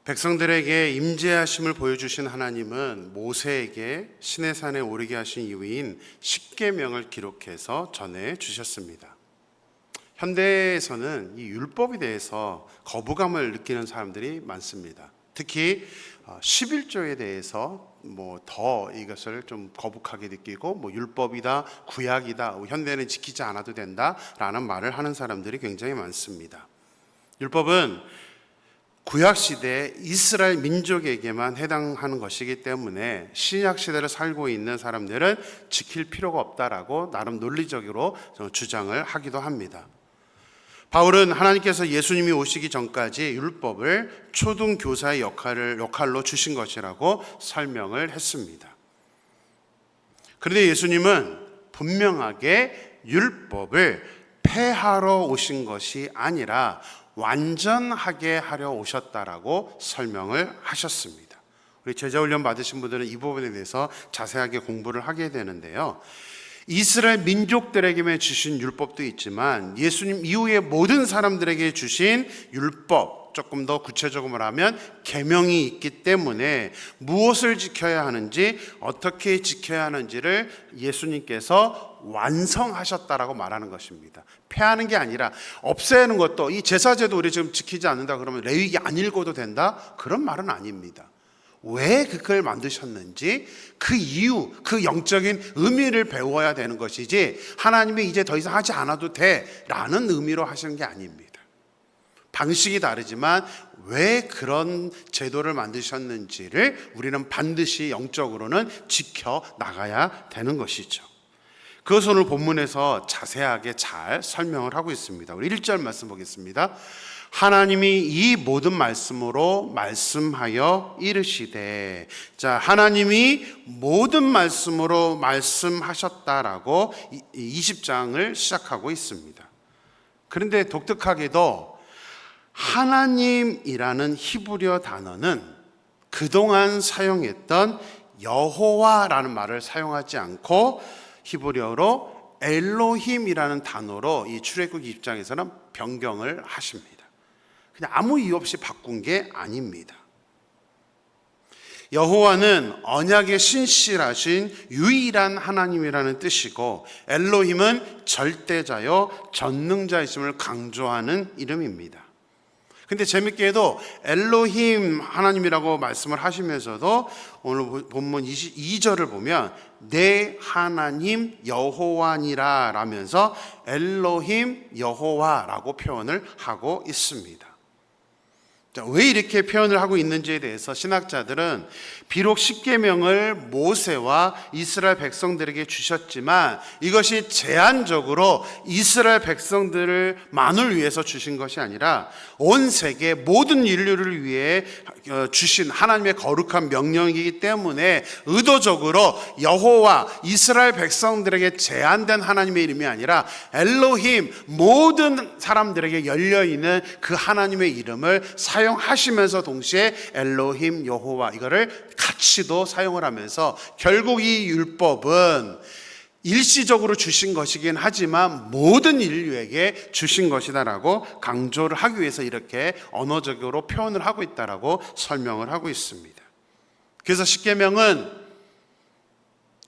백성들에게 임재하심을 보여주신 하나님은 모세에게 시내산에 오르게 하신 이유인 십계명을 기록해서 전해 주셨습니다. 현대에서는 이 율법에 대해서 거부감을 느끼는 사람들이 많습니다. 특히 11조에 대해서 더 이것을 좀 거북하게 느끼고 율법이다, 구약이다, 현대는 지키지 않아도 된다라는 말을 하는 사람들이 굉장히 많습니다. 율법은 구약시대 이스라엘 민족에게만 해당하는 것이기 때문에 신약시대를 살고 있는 사람들은 지킬 필요가 없다라고 나름 논리적으로 주장을 하기도 합니다. 바울은 하나님께서 예수님이 오시기 전까지 율법을 초등교사의 역할로 주신 것이라고 설명을 했습니다. 그런데 예수님은 분명하게 율법을 폐하러 오신 것이 아니라 완전하게 하려 오셨다라고 설명을 하셨습니다. 우리 제자훈련 받으신 분들은 이 부분에 대해서 자세하게 공부를 하게 되는데요. 이스라엘 민족들에게만 주신 율법도 있지만 예수님 이후에 모든 사람들에게 주신 율법, 조금 더 구체적으로 말하면 계명이 있기 때문에 무엇을 지켜야 하는지, 어떻게 지켜야 하는지를 예수님께서 완성하셨다라고 말하는 것입니다. 폐하는 게 아니라 없애는 것도, 이 제사제도 우리 지금 지키지 않는다 그러면 레위기 안 읽어도 된다? 그런 말은 아닙니다. 왜 그걸 만드셨는지 그 이유, 그 영적인 의미를 배워야 되는 것이지 하나님이 이제 더 이상 하지 않아도 돼 라는 의미로 하시는 게 아닙니다. 방식이 다르지만 왜 그런 제도를 만드셨는지를 우리는 반드시 영적으로는 지켜나가야 되는 것이죠. 그것을 오늘 본문에서 자세하게 잘 설명을 하고 있습니다. 우리 1절 말씀 보겠습니다. 하나님이 이 모든 말씀으로 말씀하여 이르시되, 자, 하나님이 모든 말씀으로 말씀하셨다라고 20장을 시작하고 있습니다. 그런데 독특하게도 하나님이라는 히브리어 단어는 그동안 사용했던 여호와라는 말을 사용하지 않고 히브리어로 엘로힘이라는 단어로 이 출애굽 입장에서는 변경을 하십니다. 그냥 아무 이유 없이 바꾼 게 아닙니다. 여호와는 언약의 신실하신 유일한 하나님이라는 뜻이고, 엘로힘은 절대자요 전능자이심을 강조하는 이름입니다. 근데 재밌게도 엘로힘 하나님이라고 말씀을 하시면서도 오늘 본문 22절을 보면 내 하나님 여호와니라 라면서 엘로힘 여호와라고 표현을 하고 있습니다. 자, 왜 이렇게 표현을 하고 있는지에 대해서 신학자들은 비록 십계명을 모세와 이스라엘 백성들에게 주셨지만 이것이 제한적으로 이스라엘 백성들만을 위해서 주신 것이 아니라 온 세계 모든 인류를 위해 주신 하나님의 거룩한 명령이기 때문에 의도적으로 여호와 이스라엘 백성들에게 제한된 하나님의 이름이 아니라 엘로힘 모든 사람들에게 열려있는 그 하나님의 이름을 사용하시면서 동시에 엘로힘 여호와 이거를 같이도 사용을 하면서 결국 이 율법은 일시적으로 주신 것이긴 하지만 모든 인류에게 주신 것이다라고 강조를 하기 위해서 이렇게 언어적으로 표현을 하고 있다라고 설명을 하고 있습니다. 그래서 십계명은,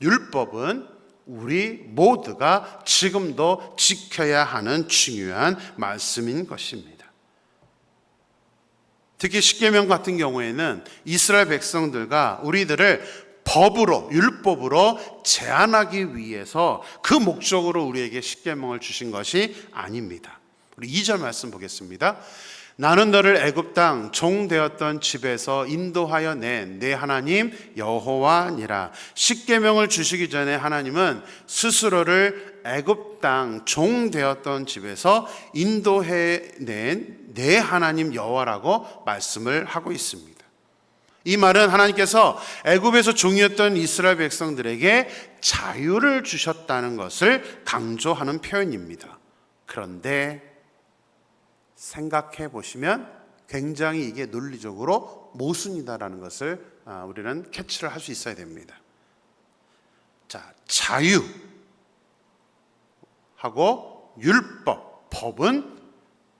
율법은 우리 모두가 지금도 지켜야 하는 중요한 말씀인 것입니다. 특히 십계명 같은 경우에는 이스라엘 백성들과 우리들을 법으로, 율법으로 제한하기 위해서 그 목적으로 우리에게 십계명을 주신 것이 아닙니다. 우리 2절 말씀 보겠습니다. 나는 너를 애굽 땅 종 되었던 집에서 인도하여 낸 내 하나님 여호와니라. 십계명을 주시기 전에 하나님은 스스로를 애굽 땅 종 되었던 집에서 인도해 낸 내 하나님 여호와라고 말씀을 하고 있습니다. 이 말은 하나님께서 애굽에서 종이었던 이스라엘 백성들에게 자유를 주셨다는 것을 강조하는 표현입니다. 그런데 생각해 보시면 굉장히 이게 논리적으로 모순이다라는 것을 우리는 캐치를 할 수 있어야 됩니다. 자, 자유하고 율법, 법은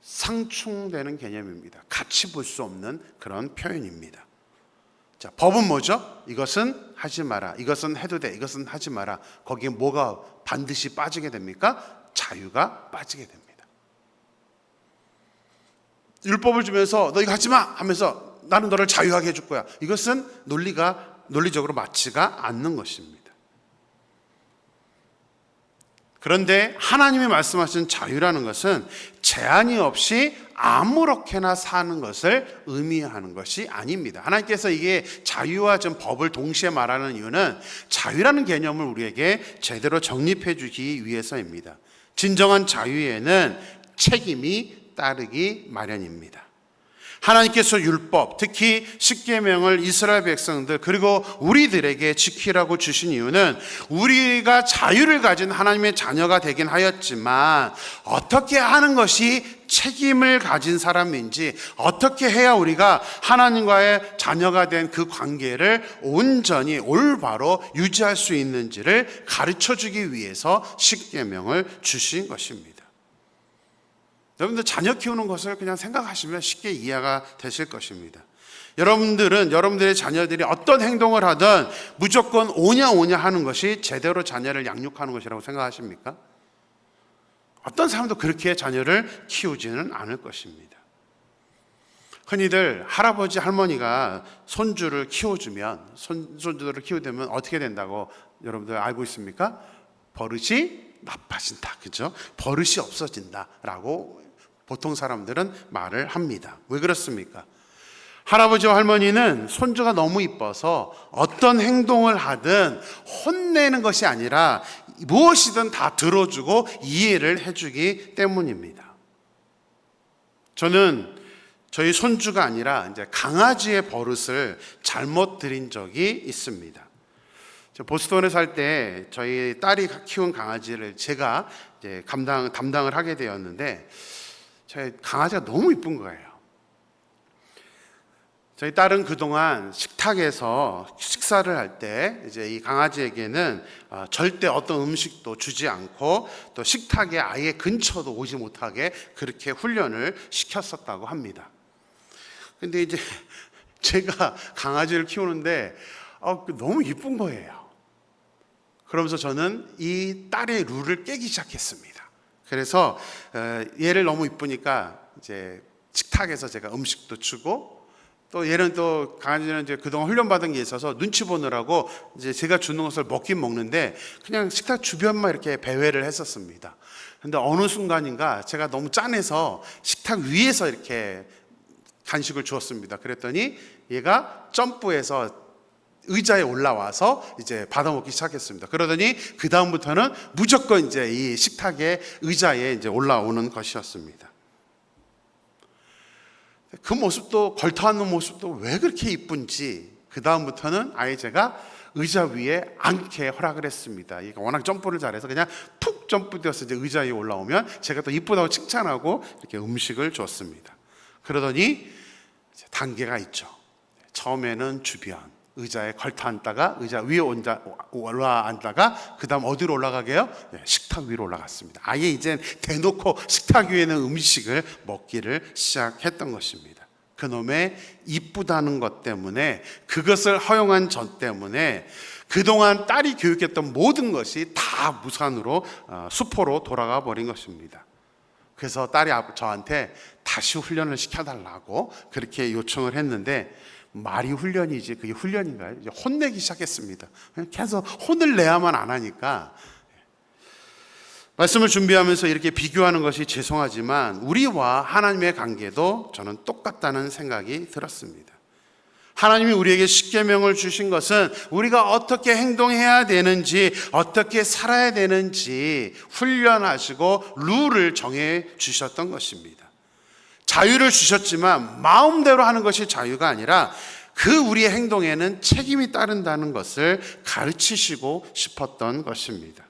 상충되는 개념입니다. 같이 볼 수 없는 그런 표현입니다. 자, 법은 뭐죠? 이것은 하지 마라. 이것은 해도 돼. 이것은 하지 마라. 거기에 뭐가 반드시 빠지게 됩니까? 자유가 빠지게 됩니다. 율법을 주면서 너 이거 하지 마 하면서 나는 너를 자유하게 해줄 거야. 이것은 논리적으로 맞지가 않는 것입니다. 그런데 하나님이 말씀하신 자유라는 것은 제한이 없이 아무렇게나 사는 것을 의미하는 것이 아닙니다. 하나님께서 이게 자유와 좀 법을 동시에 말하는 이유는 자유라는 개념을 우리에게 제대로 정립해 주기 위해서입니다. 진정한 자유에는 책임이 따르기 마련입니다. 하나님께서 율법, 특히 십계명을 이스라엘 백성들 그리고 우리들에게 지키라고 주신 이유는 우리가 자유를 가진 하나님의 자녀가 되긴 하였지만 어떻게 하는 것이 책임을 가진 사람인지, 어떻게 해야 우리가 하나님과의 자녀가 된 그 관계를 온전히 올바로 유지할 수 있는지를 가르쳐주기 위해서 십계명을 주신 것입니다. 여러분들 자녀 키우는 것을 그냥 생각하시면 쉽게 이해가 되실 것입니다. 여러분들의 자녀들이 어떤 행동을 하든 무조건 오냐 하는 것이 제대로 자녀를 양육하는 것이라고 생각하십니까? 어떤 사람도 그렇게 자녀를 키우지는 않을 것입니다. 흔히들 할아버지 할머니가 손주를 키워주면, 손주들을 키우면 어떻게 된다고 여러분들 알고 있습니까? 버릇이 나빠진다, 그죠? 버릇이 없어진다라고 보통 사람들은 말을 합니다. 왜 그렇습니까? 할아버지와 할머니는 손주가 너무 이뻐서 어떤 행동을 하든 혼내는 것이 아니라 무엇이든 다 들어주고 이해를 해주기 때문입니다. 저는 저희 손주가 아니라 이제 강아지의 버릇을 잘못 들인 적이 있습니다. 보스턴에 살 때 저희 딸이 키운 강아지를 제가 이제 담당을 하게 되었는데 저희 강아지가 너무 이쁜 거예요. 저희 딸은 그동안 식탁에서 식사를 할 때 이제 이 강아지에게는 절대 어떤 음식도 주지 않고 또 식탁에 아예 근처도 오지 못하게 그렇게 훈련을 시켰었다고 합니다. 근데 이제 제가 강아지를 키우는데 너무 이쁜 거예요. 그러면서 저는 이 딸의 룰을 깨기 시작했습니다. 그래서 얘를 너무 이쁘니까 이제 식탁에서 제가 음식도 주고 또 얘는 또 강아지는 이제 그동안 훈련받은 게 있어서 눈치 보느라고 이제 제가 주는 것을 먹긴 먹는데 그냥 식탁 주변만 이렇게 배회를 했었습니다. 근데 어느 순간인가 제가 너무 짠해서 식탁 위에서 이렇게 간식을 주었습니다. 그랬더니 얘가 점프해서 의자에 올라와서 이제 받아먹기 시작했습니다. 그러더니 그 다음부터는 무조건 이제 이 식탁의 의자에 이제 올라오는 것이었습니다. 그 모습도 걸터앉는 모습도 왜 그렇게 이쁜지 그 다음부터는 아예 제가 의자 위에 앉게 허락을 했습니다. 얘가 워낙 점프를 잘해서 그냥 푹 점프되어서 이제 의자 위에 올라오면 제가 또 이쁘다고 칭찬하고 이렇게 음식을 줬습니다. 그러더니 이제 단계가 있죠. 처음에는 주변 의자에 걸터 앉다가 의자 위에 올라앉다가 그 다음 어디로 올라가게요? 식탁 위로 올라갔습니다. 아예 이젠 대놓고 식탁 위에는 음식을 먹기를 시작했던 것입니다. 그놈의 이쁘다는 것 때문에, 그것을 허용한 저 때문에 그동안 딸이 교육했던 모든 것이 다 무산으로 수포로 돌아가 버린 것입니다. 그래서 딸이 저한테 다시 훈련을 시켜달라고 그렇게 요청을 했는데 말이 훈련이지 그게 훈련인가요? 이제 혼내기 시작했습니다. 계속 혼을 내야만 안 하니까. 말씀을 준비하면서 이렇게 비교하는 것이 죄송하지만 우리와 하나님의 관계도 저는 똑같다는 생각이 들었습니다. 하나님이 우리에게 십계명을 주신 것은 우리가 어떻게 행동해야 되는지, 어떻게 살아야 되는지 훈련하시고 룰을 정해 주셨던 것입니다. 자유를 주셨지만 마음대로 하는 것이 자유가 아니라 그 우리의 행동에는 책임이 따른다는 것을 가르치시고 싶었던 것입니다.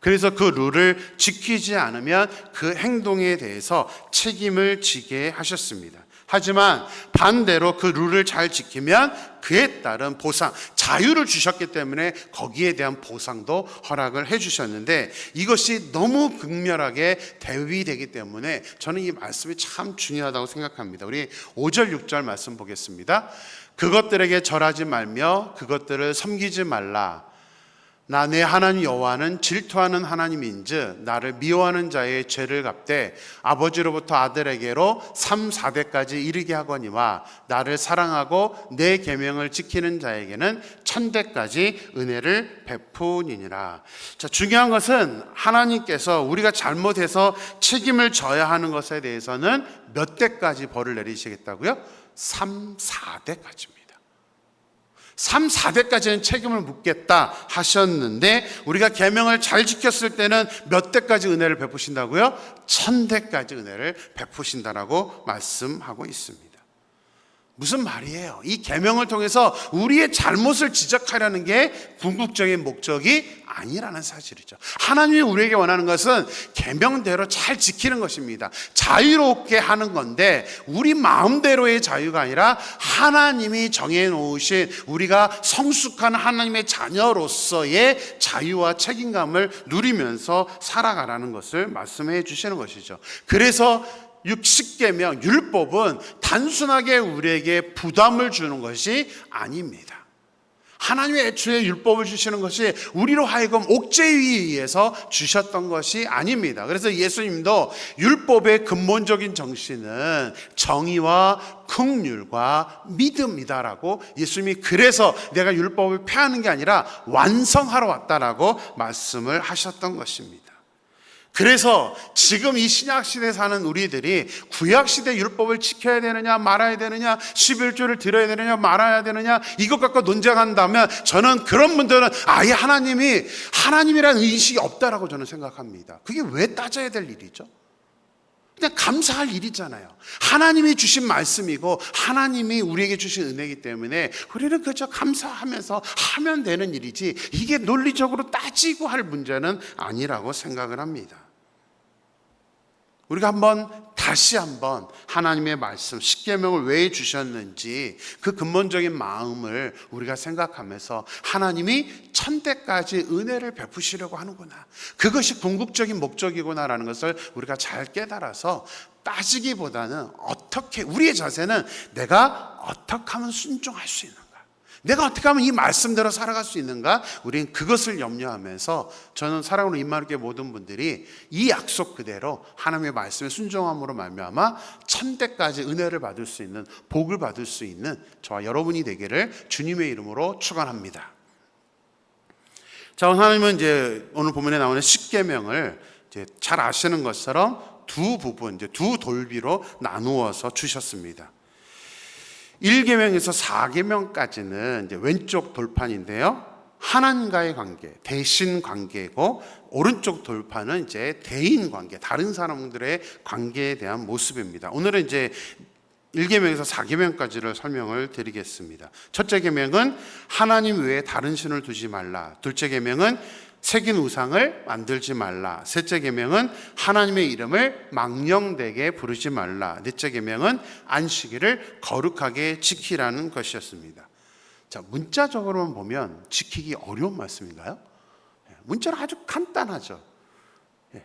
그래서 그 룰을 지키지 않으면 그 행동에 대해서 책임을 지게 하셨습니다. 하지만 반대로 그 룰을 잘 지키면 그에 따른 보상, 자유를 주셨기 때문에 거기에 대한 보상도 허락을 해주셨는데, 이것이 너무 극렬하게 대비되기 때문에 저는 이 말씀이 참 중요하다고 생각합니다. 우리 5절 6절 말씀 보겠습니다. 그것들에게 절하지 말며 그것들을 섬기지 말라. 나 내 하나님 여호와는 질투하는 하나님인즉 나를 미워하는 자의 죄를 갚되 아버지로부터 아들에게로 3, 4대까지 이르게 하거니와 나를 사랑하고 내 계명을 지키는 자에게는 1000대까지 은혜를 베푸니라. 자, 중요한 것은 하나님께서 우리가 잘못해서 책임을 져야 하는 것에 대해서는 몇 대까지 벌을 내리시겠다고요? 3, 4대까지입니다. 3, 4대까지는 책임을 묻겠다 하셨는데, 우리가 계명을 잘 지켰을 때는 몇 대까지 은혜를 베푸신다고요? 1000대까지 은혜를 베푸신다라고 말씀하고 있습니다. 무슨 말이에요? 이 계명을 통해서 우리의 잘못을 지적하려는 게 궁극적인 목적이 아니라는 사실이죠. 하나님이 우리에게 원하는 것은 계명대로 잘 지키는 것입니다. 자유롭게 하는 건데, 우리 마음대로의 자유가 아니라 하나님이 정해놓으신 우리가 성숙한 하나님의 자녀로서의 자유와 책임감을 누리면서 살아가라는 것을 말씀해 주시는 것이죠. 그래서 60계명 율법은 단순하게 우리에게 부담을 주는 것이 아닙니다. 하나님의 애초에 율법을 주시는 것이 우리로 하여금 옥죄에 의해서 주셨던 것이 아닙니다. 그래서 예수님도 율법의 근본적인 정신은 정의와 긍휼과 믿음이다라고, 예수님이 그래서 내가 율법을 폐하는 게 아니라 완성하러 왔다라고 말씀을 하셨던 것입니다. 그래서 지금 이 신약시대에 사는 우리들이 구약시대 율법을 지켜야 되느냐 말아야 되느냐, 11조를 드려야 되느냐 말아야 되느냐, 이것 갖고 논쟁한다면 저는 그런 분들은 아예 하나님이라는 의식이 없다라고 저는 생각합니다. 그게 왜 따져야 될 일이죠? 그냥 감사할 일이잖아요. 하나님이 주신 말씀이고 하나님이 우리에게 주신 은혜이기 때문에 우리는 그저 감사하면서 하면 되는 일이지, 이게 논리적으로 따지고 할 문제는 아니라고 생각을 합니다. 우리가 다시 한번 하나님의 말씀, 십계명을 왜 주셨는지 그 근본적인 마음을 우리가 생각하면서 하나님이 1000대까지 은혜를 베푸시려고 하는구나, 그것이 궁극적인 목적이구나라는 것을 우리가 잘 깨달아서 따지기보다는 우리의 자세는 내가 어떻게 하면 순종할 수 있는가, 내가 어떻게 하면 이 말씀대로 살아갈 수 있는가, 우리는 그것을 염려하면서 저는 사랑하는 임마누엘 모든 분들이 이 약속 그대로 하나님의 말씀에 순종함으로 말미암아 1000대까지 은혜를 받을 수 있는, 복을 받을 수 있는 저와 여러분이 되기를 주님의 이름으로 축원합니다. 자, 하나님은 이제 오늘 본문에 나오는 십계명을 이제 잘 아시는 것처럼 두 부분, 이제 두 돌비로 나누어서 주셨습니다. 1계명에서 4계명까지는 이제 왼쪽 돌판인데요, 하나님과의 관계, 대신 관계고, 오른쪽 돌판은 이제 대인 관계, 다른 사람들의 관계에 대한 모습입니다. 오늘은 이제 1계명에서 4계명까지를 설명을 드리겠습니다. 첫째 계명은 하나님 외에 다른 신을 두지 말라. 둘째 계명은 새긴 우상을 만들지 말라. 셋째 계명은 하나님의 이름을 망령되게 부르지 말라. 넷째 계명은 안식일을 거룩하게 지키라는 것이었습니다. 자, 문자적으로만 보면 지키기 어려운 말씀인가요? 문자로 아주 간단하죠.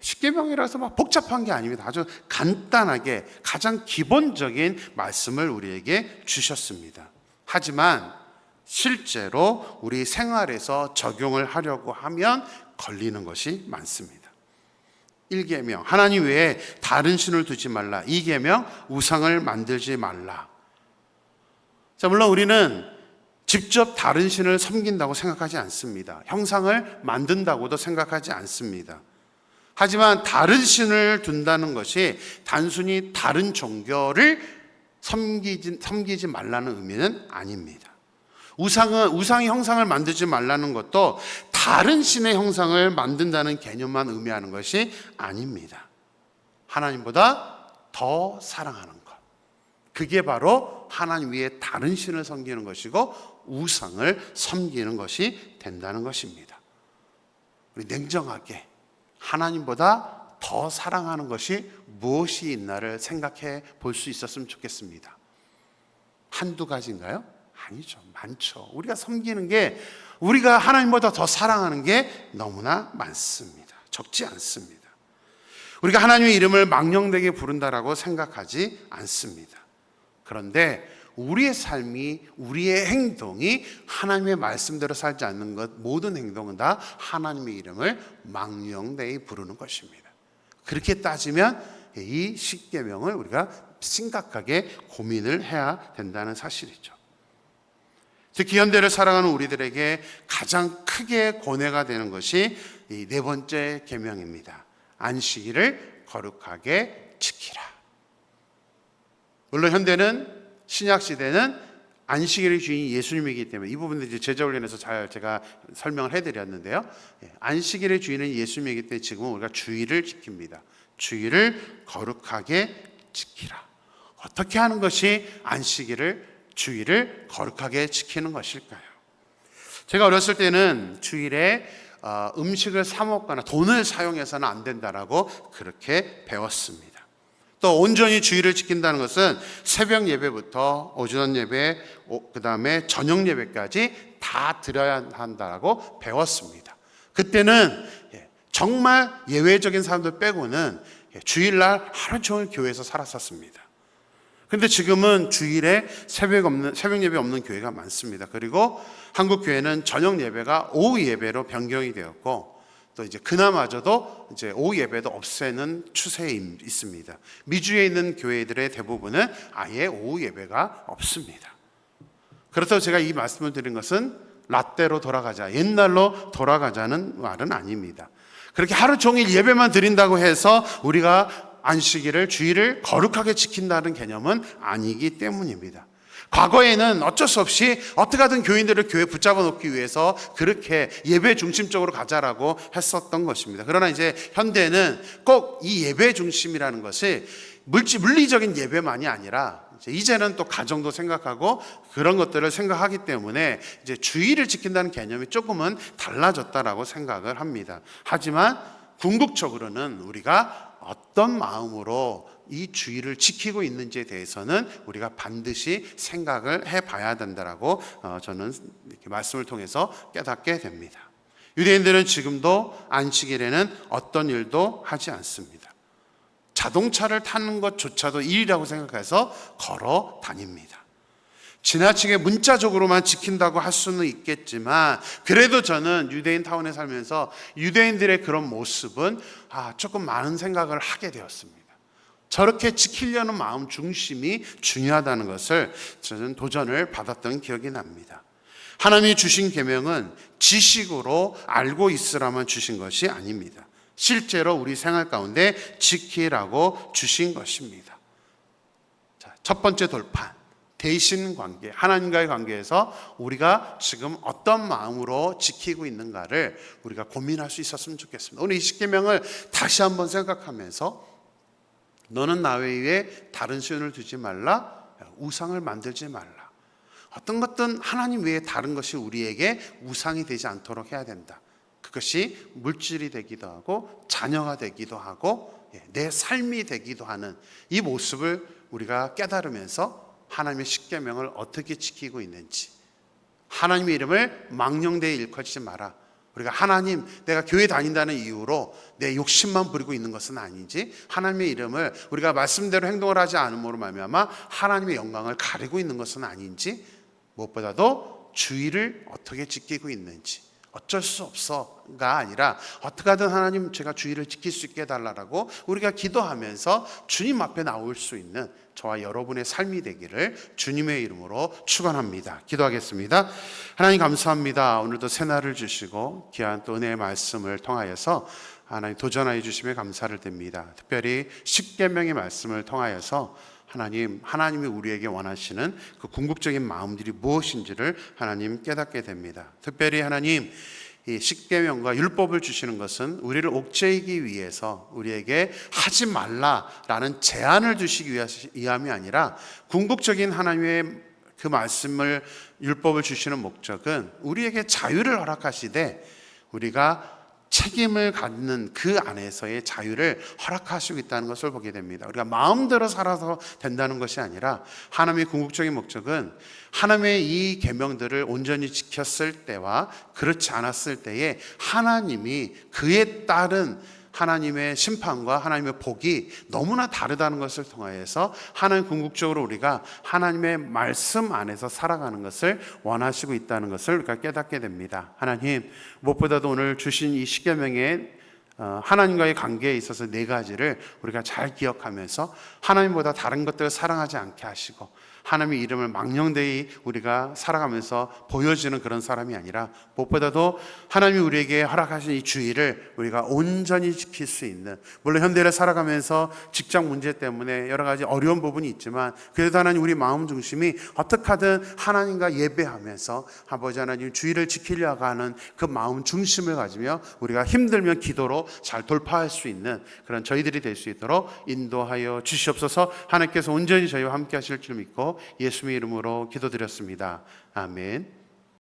십계명이라서 막 복잡한 게 아닙니다. 아주 간단하게 가장 기본적인 말씀을 우리에게 주셨습니다. 하지만 실제로 우리 생활에서 적용을 하려고 하면 걸리는 것이 많습니다. 1계명 하나님 외에 다른 신을 두지 말라. 2계명 우상을 만들지 말라. 자, 물론 우리는 직접 다른 신을 섬긴다고 생각하지 않습니다. 형상을 만든다고도 생각하지 않습니다. 하지만 다른 신을 둔다는 것이 단순히 다른 종교를 섬기지 말라는 의미는 아닙니다. 우상의 형상을 만들지 말라는 것도 다른 신의 형상을 만든다는 개념만 의미하는 것이 아닙니다. 하나님보다 더 사랑하는 것, 그게 바로 하나님 위에 다른 신을 섬기는 것이고 우상을 섬기는 것이 된다는 것입니다. 우리 냉정하게 하나님보다 더 사랑하는 것이 무엇이 있나를 생각해 볼 수 있었으면 좋겠습니다. 한두 가지인가요? 아니죠. 많죠. 우리가 섬기는 게, 우리가 하나님보다 더 사랑하는 게 너무나 많습니다. 적지 않습니다. 우리가 하나님의 이름을 망령되게 부른다라고 생각하지 않습니다. 그런데 우리의 삶이, 우리의 행동이 하나님의 말씀대로 살지 않는 것, 모든 행동은 다 하나님의 이름을 망령되이 부르는 것입니다. 그렇게 따지면 이 십계명을 우리가 심각하게 고민을 해야 된다는 사실이죠. 특히 현대를 살아가는 우리들에게 가장 크게 고뇌가 되는 것이 이 네 번째 계명입니다. 안식일을 거룩하게 지키라. 물론 현대는, 신약 시대는 안식일의 주인이 예수님이기 때문에 이 부분도 이제 제자훈련에서 잘 제가 설명을 해드렸는데요. 안식일의 주인은 예수님이기 때문에 지금은 우리가 주일을 지킵니다. 주일을 거룩하게 지키라. 어떻게 하는 것이 안식일을, 주일을 거룩하게 지키는 것일까요? 제가 어렸을 때는 주일에 음식을 사 먹거나 돈을 사용해서는 안 된다라고 그렇게 배웠습니다. 또 온전히 주일을 지킨다는 것은 새벽 예배부터 오전 예배, 그 다음에 저녁 예배까지 다 드려야 한다라고 배웠습니다. 그때는 정말 예외적인 사람들 빼고는 주일날 하루 종일 교회에서 살았었습니다. 그런데 지금은 주일에 새벽 예배 없는 교회가 많습니다. 그리고 한국 교회는 저녁 예배가 오후 예배로 변경이 되었고, 또 이제 그나마저도 이제 오후 예배도 없애는 추세에 있습니다. 미주에 있는 교회들의 대부분은 아예 오후 예배가 없습니다. 그렇다고 제가 이 말씀을 드린 것은 라떼로 돌아가자, 옛날로 돌아가자는 말은 아닙니다. 그렇게 하루 종일 예배만 드린다고 해서 우리가 안식일을, 주일을 거룩하게 지킨다는 개념은 아니기 때문입니다. 과거에는 어쩔 수 없이 어떻게 하든 교인들을 교회에 붙잡아 놓기 위해서 그렇게 예배 중심적으로 가자라고 했었던 것입니다. 그러나 이제 현대는 꼭 이 예배 중심이라는 것이 물리적인 예배만이 아니라 이제는 또 가정도 생각하고 그런 것들을 생각하기 때문에 이제 주일을 지킨다는 개념이 조금은 달라졌다라고 생각을 합니다. 하지만 궁극적으로는 우리가 어떤 마음으로 이 주일을 지키고 있는지에 대해서는 우리가 반드시 생각을 해봐야 된다라고 저는 이렇게 말씀을 통해서 깨닫게 됩니다. 유대인들은 지금도 안식일에는 어떤 일도 하지 않습니다. 자동차를 타는 것조차도 일이라고 생각해서 걸어 다닙니다. 지나치게 문자적으로만 지킨다고 할 수는 있겠지만, 그래도 저는 유대인 타운에 살면서 유대인들의 그런 모습은 조금 많은 생각을 하게 되었습니다. 저렇게 지키려는 마음 중심이 중요하다는 것을 저는 도전을 받았던 기억이 납니다. 하나님이 주신 계명은 지식으로 알고 있으라만 주신 것이 아닙니다. 실제로 우리 생활 가운데 지키라고 주신 것입니다. 자, 첫 번째 돌판, 대신 관계, 하나님과의 관계에서 우리가 지금 어떤 마음으로 지키고 있는가를 우리가 고민할 수 있었으면 좋겠습니다. 오늘 이 십계명을 다시 한번 생각하면서, 너는 나 외에 다른 신을 두지 말라, 우상을 만들지 말라. 어떤 것든 하나님 외에 다른 것이 우리에게 우상이 되지 않도록 해야 된다. 그것이 물질이 되기도 하고 자녀가 되기도 하고 내 삶이 되기도 하는 이 모습을 우리가 깨달으면서 하나님의 십계명을 어떻게 지키고 있는지, 하나님의 이름을 망령되이 일컬지 마라. 우리가 하나님, 내가 교회 다닌다는 이유로 내 욕심만 부리고 있는 것은 아닌지, 하나님의 이름을 우리가 말씀대로 행동을 하지 않음으로 말미암아 하나님의 영광을 가리고 있는 것은 아닌지, 무엇보다도 주의를 어떻게 지키고 있는지, 어쩔 수 없어가 아니라 어떻게 하든 하나님 제가 주의를 지킬 수 있게 해달라고 우리가 기도하면서 주님 앞에 나올 수 있는 저와 여러분의 삶이 되기를 주님의 이름으로 축원합니다. 기도하겠습니다. 하나님 감사합니다. 오늘도 새날을 주시고 귀한 또 은혜의 말씀을 통하여서 하나님 도전하여 주심에 감사를 드립니다. 특별히 십계명의 말씀을 통하여서 하나님이 우리에게 원하시는 그 궁극적인 마음들이 무엇인지를 하나님 깨닫게 됩니다. 특별히 하나님, 이 십계명과 율법을 주시는 것은 우리를 옥죄이기 위해서 우리에게 하지 말라라는 제한을 주시기 위함이 아니라, 궁극적인 하나님의 그 말씀을, 율법을 주시는 목적은 우리에게 자유를 허락하시되 우리가 책임을 갖는 그 안에서의 자유를 허락하시고 있다는 것을 보게 됩니다. 우리가 마음대로 살아서 된다는 것이 아니라 하나님의 궁극적인 목적은 하나님의 이 계명들을 온전히 지켰을 때와 그렇지 않았을 때에 하나님이 그에 따른 하나님의 심판과 하나님의 복이 너무나 다르다는 것을 통하여서 하나님 궁극적으로 우리가 하나님의 말씀 안에서 살아가는 것을 원하시고 있다는 것을 우리가 깨닫게 됩니다. 하나님, 무엇보다도 오늘 주신 이 십계명의 하나님과의 관계에 있어서 네 가지를 우리가 잘 기억하면서 하나님보다 다른 것들을 사랑하지 않게 하시고 하나님의 이름을 망령되이 우리가 살아가면서 보여주는 그런 사람이 아니라 무엇보다도 하나님이 우리에게 허락하신 이 주의를 우리가 온전히 지킬 수 있는, 물론 현대를 살아가면서 직장 문제 때문에 여러 가지 어려운 부분이 있지만 그래도 하나님 우리 마음 중심이 어떻게 하든 하나님과 예배하면서 아버지 하나님 주의를 지키려고 하는 그 마음 중심을 가지며 우리가 힘들면 기도로 잘 돌파할 수 있는 그런 저희들이 될 수 있도록 인도하여 주시옵소서. 하나님께서 온전히 저희와 함께 하실 줄 믿고 예수님의 이름으로 기도드렸습니다. 아멘.